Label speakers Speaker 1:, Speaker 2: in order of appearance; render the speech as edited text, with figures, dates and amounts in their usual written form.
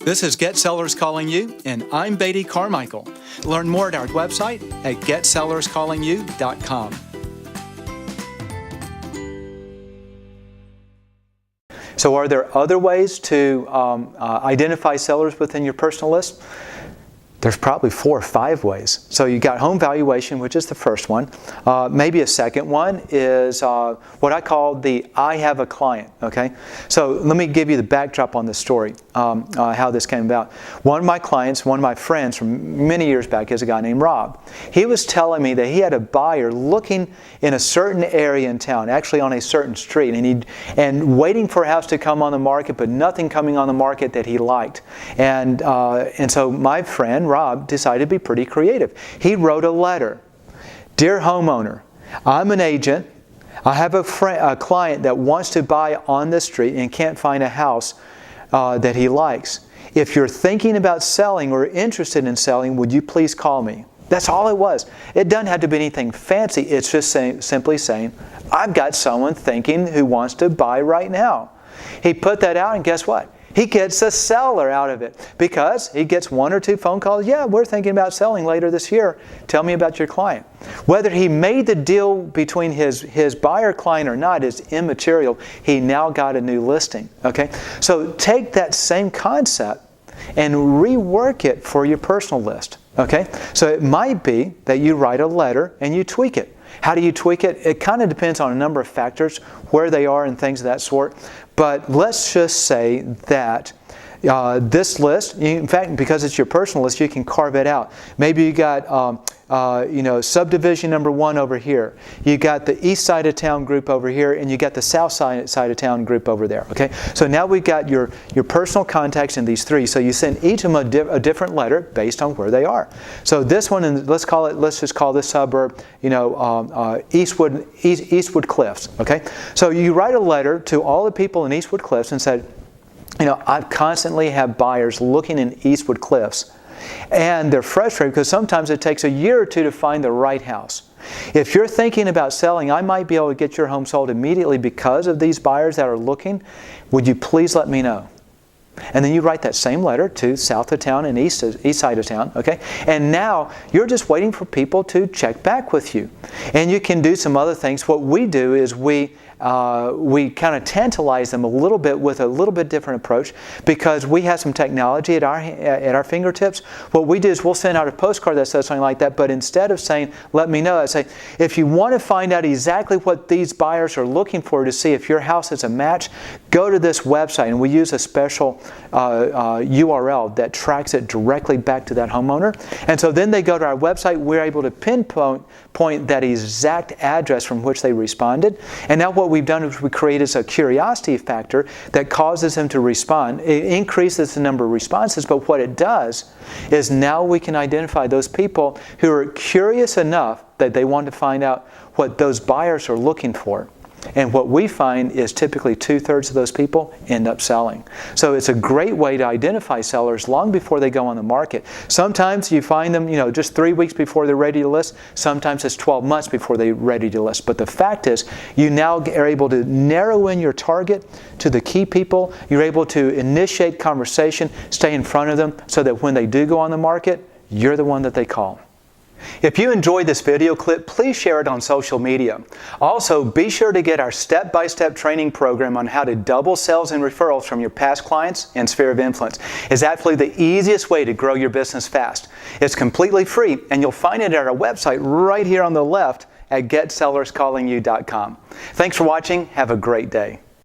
Speaker 1: This is Get Sellers Calling You, and I'm Beatty Carmichael. Learn more at our website at getsellerscallingyou.com. So are there other ways to identify sellers within your personal list? There's probably 4 or 5 ways. So you got home valuation, which is the first one. Maybe a second one is what I call the I have a client. Okay. So let me give you the backdrop on this story, how this came about. One of my clients, one of my friends from many years back is a guy named Rob. He was telling me that he had a buyer looking in a certain area in town, actually on a certain street, and waiting for a house to come on the market, but nothing coming on the market that he liked. And so my friend Rob decided to be pretty creative. He wrote a letter. Dear homeowner, I'm an agent. I have a client that wants to buy on this street and can't find a house that he likes. If you're thinking about selling or interested in selling, would you please call me? That's all it was. It doesn't have to be anything fancy. It's just simply saying, I've got someone thinking who wants to buy right now. He put that out, and guess what? He gets a seller out of it because he gets 1 or 2 phone calls. Yeah, we're thinking about selling later this year. Tell me about your client. Whether he made the deal between his buyer client or not is immaterial. He now got a new listing. Okay? So take that same concept and rework it for your personal list. Okay? So it might be that you write a letter and you tweak it. How do you tweak it? It kind of depends on a number of factors, where they are and things of that sort. But let's just say that this list, in fact, because it's your personal list, you can carve it out. Maybe you got subdivision number 1 over here. You got the east side of town group over here, and you got the south side of town group over there. Okay, so now we've got your personal contacts in these 3. So you send each of them a different letter based on where they are. So this one, let's just call this suburb, Eastwood Cliffs. Okay, so you write a letter to all the people in Eastwood Cliffs and said, I constantly have buyers looking in Eastwood Cliffs, and they're frustrated because sometimes it takes a year or 2 to find the right house. If you're thinking about selling, I might be able to get your home sold immediately because of these buyers that are looking. Would you please let me know? And then you write that same letter to south of town and east side of town, okay? And now you're just waiting for people to check back with you. And you can do some other things. What we do is we kind of tantalize them a little bit with a little bit different approach because we have some technology at our fingertips. What we do is we'll send out a postcard that says something like that, but instead of saying, let me know, I say, if you want to find out exactly what these buyers are looking for to see if your house is a match, go to this website, and we use a special URL that tracks it directly back to that homeowner. And so then they go to our website, we're able to pinpoint that exact address from which they responded. And now what we've done is we created a curiosity factor that causes them to respond. It increases the number of responses, but what it does is now we can identify those people who are curious enough that they want to find out what those buyers are looking for. And what we find is typically 2/3 of those people end up selling. So it's a great way to identify sellers long before they go on the market. Sometimes you find them, just 3 weeks before they're ready to list. Sometimes it's 12 months before they're ready to list. But the fact is, you now are able to narrow in your target to the key people. You're able to initiate conversation, stay in front of them, so that when they do go on the market, you're the one that they call. If you enjoyed this video clip, please share it on social media. Also, be sure to get our step-by-step training program on how to double sales and referrals from your past clients and sphere of influence. It's absolutely the easiest way to grow your business fast. It's completely free, and you'll find it at our website right here on the left at getsellerscallingyou.com. Thanks for watching. Have a great day.